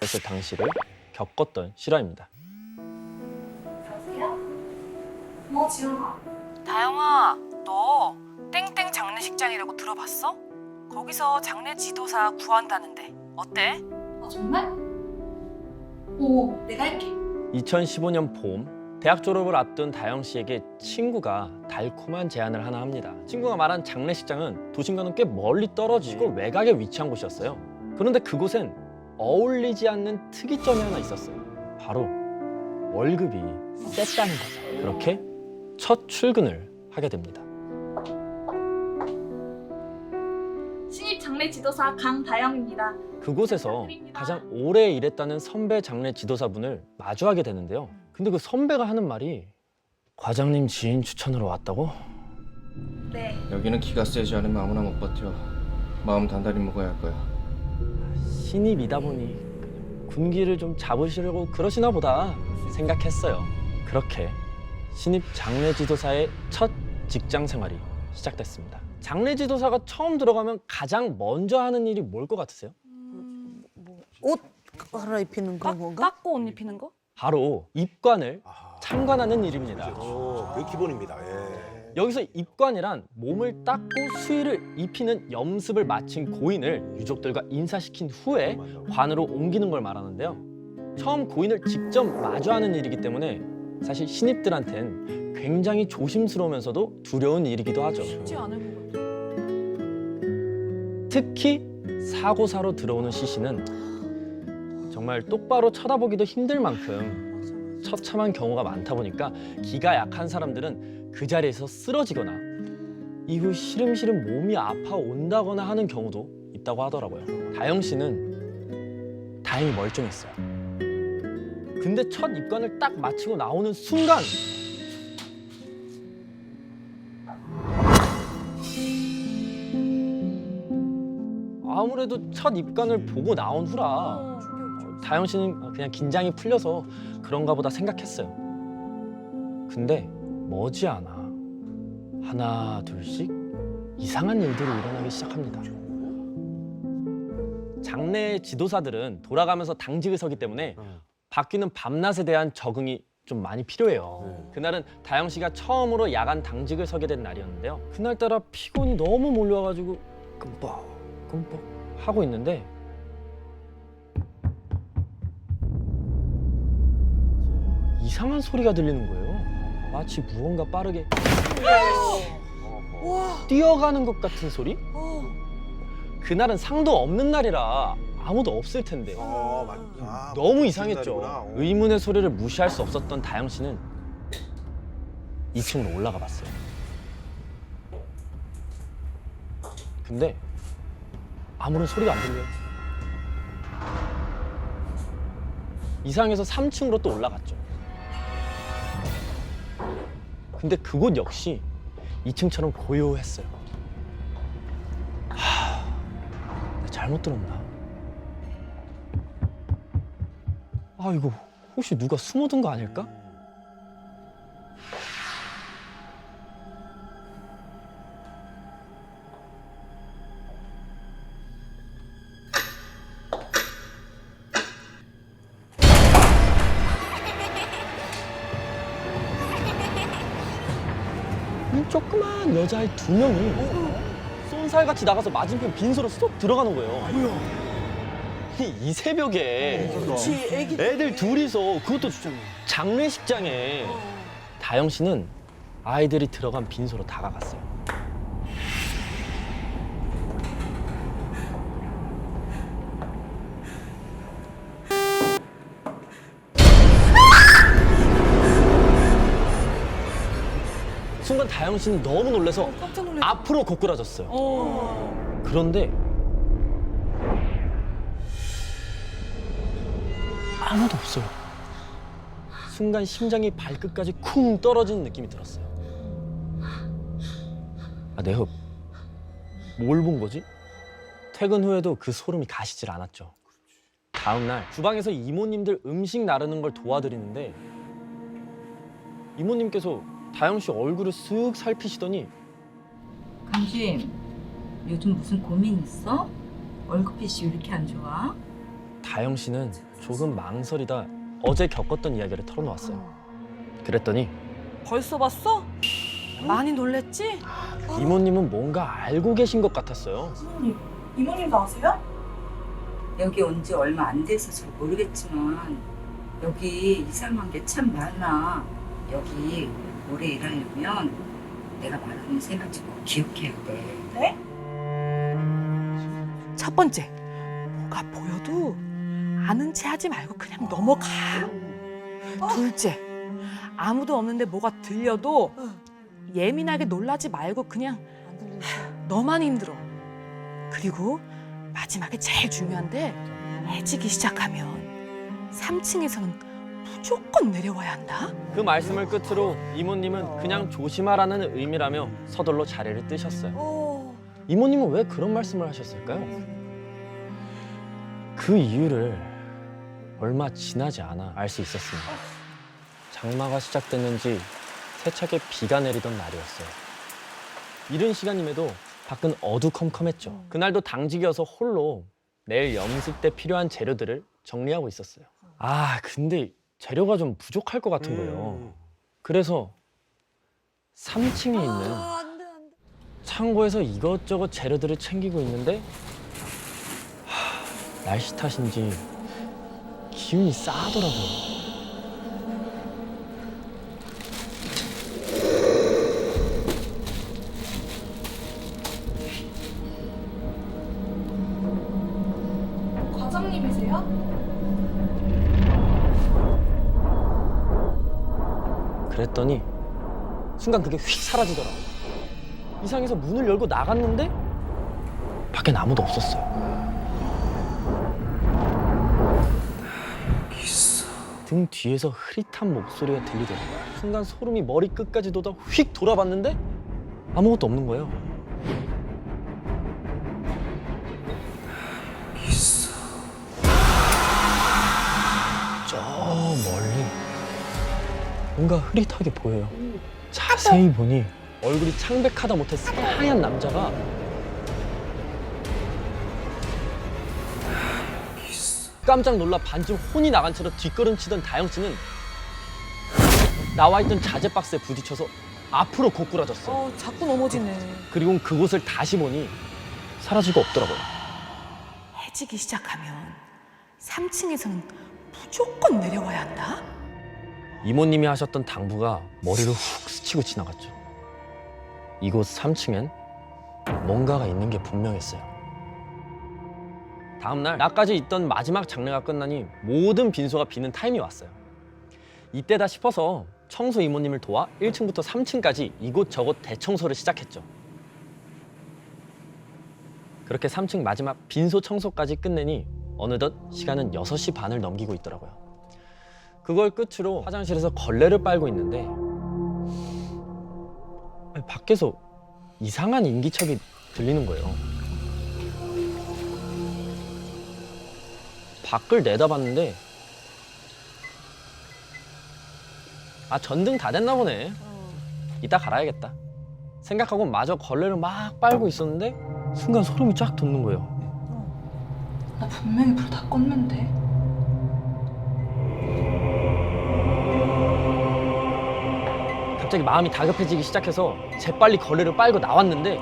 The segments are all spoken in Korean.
있었을 당시를 겪었던 실화입니다. 여보세요? 지영아. 다영아, 너 땡땡 장례식장이라고 들어봤어? 거기서 장례 지도사 구한다는데 어때? 정말? 내가 할게. 2015년 봄 대학 졸업을 앞둔 다영 씨에게 친구가 달콤한 제안을 하나 합니다. 친구가 말한 장례식장은 도심과는 꽤 멀리 떨어지고 외곽에 위치한 곳이었어요. 그런데 그곳엔 어울리지 않는 특이점이 하나 있었어요. 바로 월급이 셌다는 거죠. 그렇게 첫 출근을 하게 됩니다. 신입 장례 지도사 강다영입니다. 그곳에서 가장 오래 일했다는 선배 장례 지도사분을 마주하게 되는데요. 근데 그 선배가 하는 말이 과장님 지인 추천으로 왔다고? 네. 여기는 기가 세지 않으면 아무나 못 버텨. 마음 단단히 먹어야 할 거야. 신입이다 보니 군기를 좀 잡으시려고 그러시나 보다 생각했어요. 그렇게 신입 장례 지도사의 첫 직장 생활이 시작됐습니다. 장례 지도사가 처음 들어가면 가장 먼저 하는 일이 뭘 것 같으세요? 옷 갈아입히는 그런 건가? 깎고 옷 입히는 거? 바로 입관을 참관하는 일입니다. 그게 기본입니다. 예. 여기서 입관이란 몸을 닦고 수의를 입히는 염습을 마친 고인을 유족들과 인사시킨 후에 관으로 옮기는 걸 말하는데요. 처음 고인을 직접 마주하는 일이기 때문에 사실 신입들한텐 굉장히 조심스러우면서도 두려운 일이기도 하죠. 쉽지 않을 것 같아. 특히 사고사로 들어오는 시신은 정말 똑바로 쳐다보기도 힘들 만큼 처참한 경우가 많다 보니까 기가 약한 사람들은 그 자리에서 쓰러지거나 이후 시름시름 몸이 아파온다거나 하는 경우도 있다고 하더라고요. 다영 씨는 다행히 멀쩡했어요. 근데 첫 입관을 딱 마치고 나오는 순간 아무래도 첫 입관을 보고 나온 후라 다영 씨는 그냥 긴장이 풀려서 그런가 보다 생각했어요. 근데 머지않아 하나 둘씩 이상한 일들이 일어나기 시작합니다. 장례 지도사들은 돌아가면서 당직을 서기 때문에 바뀌는 밤낮에 대한 적응이 좀 많이 필요해요. 그날은 다영 씨가 처음으로 야간 당직을 서게 된 날이었는데요. 그날따라 피곤이 너무 몰려와가지고 끔뻑 하고 있는데 이상한 소리가 들리는 거예요. 마치 무언가 빠르게 뛰어가는 것 같은 소리? 그날은 상도 없는 날이라 아무도 없을 텐데 너무 이상했죠. 의문의 소리를 무시할 수 없었던 다영 씨는 2층으로 올라가 봤어요. 근데 아무런 소리가 안 들려요. 이상해서 3층으로 또 올라갔죠. 근데 그곳 역시 2층처럼 고요했어요. 내가 잘못 들었나? 이거 혹시 누가 숨어든 거 아닐까? 이 조그만 여자아이 2명이 쏜살같이 나가서 맞은편 빈소로 쏙 들어가는 거예요. 이 새벽에 그렇지, 애기. 애들 둘이서 그것도 장례식장에 다영 씨는 아이들이 들어간 빈소로 다가갔어요. 순간 다영 씨는 너무 놀라서 앞으로 고꾸라졌어요. 그런데 아무도 없어요. 순간 심장이 발끝까지 쿵 떨어지는 느낌이 들었어요. 내 흡. 뭘 본 거지? 퇴근 후에도 그 소름이 가시질 않았죠. 다음 날 주방에서 이모님들 음식 나르는 걸 도와드리는데 이모님께서 다영 씨 얼굴을 쓱 살피시더니 강주임, 요즘 무슨 고민 있어? 월급빛이 왜 이렇게 안 좋아? 다영 씨는 조금 망설이다 어제 겪었던 이야기를 털어놓았어요. 그랬더니 벌써 봤어? 많이 놀랬지? 이모님은 뭔가 알고 계신 것 같았어요. 이모님도 아세요? 여기 온 지 얼마 안 돼서 잘 모르겠지만 여기 이상한 게 참 많아. 여기 오래 일하려면 내가 말하는 세 가지 꼭 기억해야 돼. 첫 번째, 뭐가 보여도 아는 체 하지 말고 그냥 넘어가. 둘째, 아무도 없는데 뭐가 들려도 예민하게 놀라지 말고 그냥 안 들리지. 너만 힘들어. 그리고 마지막에 제일 중요한데 해지기 시작하면 3층에서는 무조건 내려와야 한다. 그 말씀을 끝으로 이모님은 그냥 조심하라는 의미라며 서둘러 자리를 뜨셨어요. 이모님은 왜 그런 말씀을 하셨을까요? 그 이유를 얼마 지나지 않아 알 수 있었습니다. 장마가 시작됐는지 세차게 비가 내리던 날이었어요. 이른 시간임에도 밖은 어두컴컴했죠. 그날도 당직이어서 홀로 내일 염습 때 필요한 재료들을 정리하고 있었어요. 아, 근데 재료가 좀 부족할 것 같은 거예요. 그래서 3층에 있는 안 돼. 창고에서 이것저것 재료들을 챙기고 있는데 날씨 탓인지 기운이 싸하더라고요. 과장님이세요? 그랬더니 순간 그게 휙 사라지더라고요. 이상해서 문을 열고 나갔는데 밖엔 아무도 없었어요. 등 뒤에서 흐릿한 목소리가 들리더라고요. 순간 소름이 머리 끝까지 돋아 휙 돌아봤는데 아무것도 없는 거예요. 저 멀리 뭔가 흐릿하게 보여요. 자세히 보니 얼굴이 창백하다 못해 새하얀 남자가 깜짝 놀라 반쯤 혼이 나간 채로 뒷걸음치던 다영 씨는 나와 있던 자재 박스에 부딪혀서 앞으로 고꾸라졌어요. 자꾸 넘어지네. 그리고 그곳을 다시 보니 사라지고 없더라고요. 해지기 시작하면 3층에서는 무조건 내려와야 한다. 이모님이 하셨던 당부가 머리를 훅 스치고 지나갔죠. 이곳 3층엔 뭔가가 있는 게 분명했어요. 다음 날 나까지 있던 마지막 장례가 끝나니 모든 빈소가 비는 타임이 왔어요. 이때다 싶어서 청소 이모님을 도와 1층부터 3층까지 이곳저곳 대청소를 시작했죠. 그렇게 3층 마지막 빈소 청소까지 끝내니 어느덧 시간은 6시 반을 넘기고 있더라고요. 그걸 끝으로 화장실에서 걸레를 빨고 있는데 밖에서 이상한 인기척이 들리는 거예요. 밖을 내다봤는데 전등 다 됐나 보네. 이따 갈아야겠다 생각하고 마저 걸레를 막 빨고 있었는데 순간 소름이 쫙 돋는 거예요. 나 분명히 불 다 껐는데. 갑자기 마음이 다급해지기 시작해서 재빨리 걸레를 빨고 나왔는데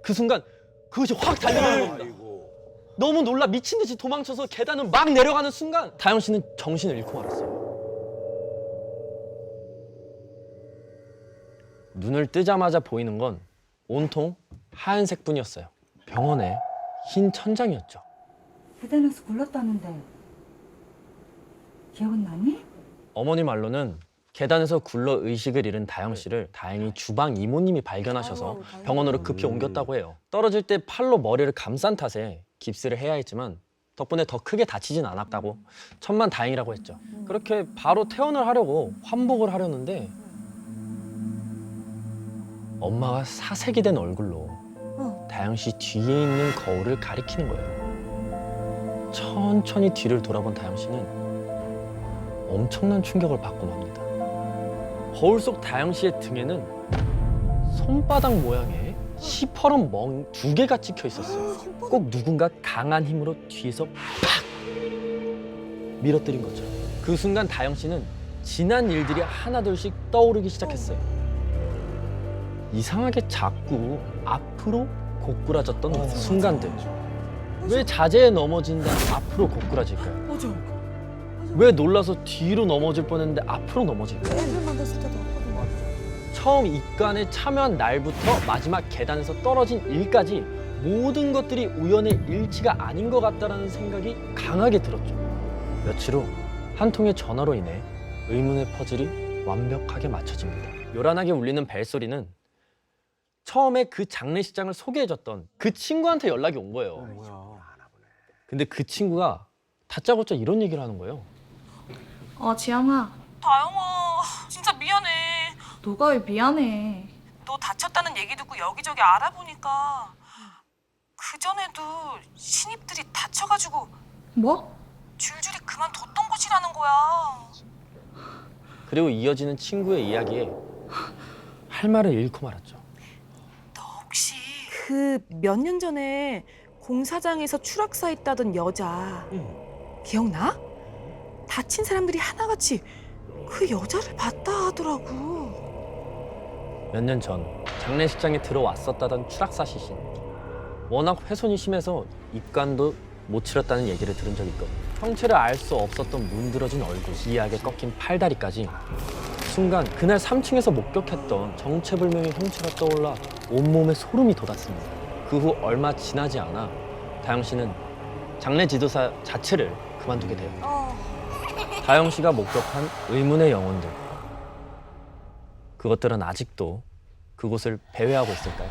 그 순간 그것이 확 달려가는 겁니다. 아이고. 너무 놀라 미친 듯이 도망쳐서 계단을 막 내려가는 순간 다영 씨는 정신을 잃고 말았어요. 눈을 뜨자마자 보이는 건 온통 하얀색뿐이었어요. 병원의 흰 천장이었죠. 계단에서 굴렀다는데 기억은 나니? 어머니 말로는 계단에서 굴러 의식을 잃은 다영 씨를 다행히 주방 이모님이 발견하셔서 병원으로 급히 옮겼다고 해요. 떨어질 때 팔로 머리를 감싼 탓에 깁스를 해야 했지만 덕분에 더 크게 다치진 않았다고 천만 다행이라고 했죠. 그렇게 바로 퇴원을 하려고 환복을 하려는데 엄마가 사색이 된 얼굴로 다영 씨 뒤에 있는 거울을 가리키는 거예요. 천천히 뒤를 돌아본 다영 씨는 엄청난 충격을 받고 맙니다. 거울 속 다영 씨의 등에는 손바닥 모양의 시퍼런 멍 2개가 찍혀 있었어요. 꼭 누군가 강한 힘으로 뒤에서 팍 밀어뜨린 거죠. 그 순간 다영 씨는 지난 일들이 하나둘씩 떠오르기 시작했어요. 이상하게 자꾸 앞으로 고꾸라졌던 순간들. 왜 자제에 넘어진다 앞으로 고꾸라질까요? 맞아. 왜 놀라서 뒤로 넘어질 뻔했는데 앞으로 넘어질까요? 애들 만났을 때도 없거든. 처음 입관에 참여한 날부터 마지막 계단에서 떨어진 일까지 모든 것들이 우연의 일치가 아닌 것 같다는 생각이 강하게 들었죠. 며칠 후 한 통의 전화로 인해 의문의 퍼즐이 완벽하게 맞춰집니다. 요란하게 울리는 벨소리는 처음에 그 장례식장을 소개해줬던 그 친구한테 연락이 온 거예요. 근데 그 친구가 다짜고짜 이런 얘기를 하는 거예요. 지영아. 다영아, 진짜 미안해. 너가 왜 미안해. 너 다쳤다는 얘기 듣고 여기저기 알아보니까 그전에도 신입들이 다쳐가지고 뭐? 줄줄이 그만뒀던 곳이라는 거야. 그리고 이어지는 친구의 이야기에 할 말을 잃고 말았죠. 너 혹시 그 몇 년 전에 공사장에서 추락사 있다던 여자 기억나? 다친 사람들이 하나같이 그 여자를 봤다 하더라고. 몇 년 전 장례식장에 들어왔었다던 추락사 시신. 워낙 훼손이 심해서 입관도 못 치렀다는 얘기를 들은 적이 있거든요. 형체를 알 수 없었던 문드러진 얼굴, 기이하게 꺾인 팔다리까지 순간 그날 3층에서 목격했던 정체불명의 형체가 떠올라 온몸에 소름이 돋았습니다. 그 후 얼마 지나지 않아 다영 씨는 장례 지도사 자체를 그만두게 돼요. 다영 씨가 목격한 의문의 영혼들, 그것들은 아직도 그곳을 배회하고 있을까요?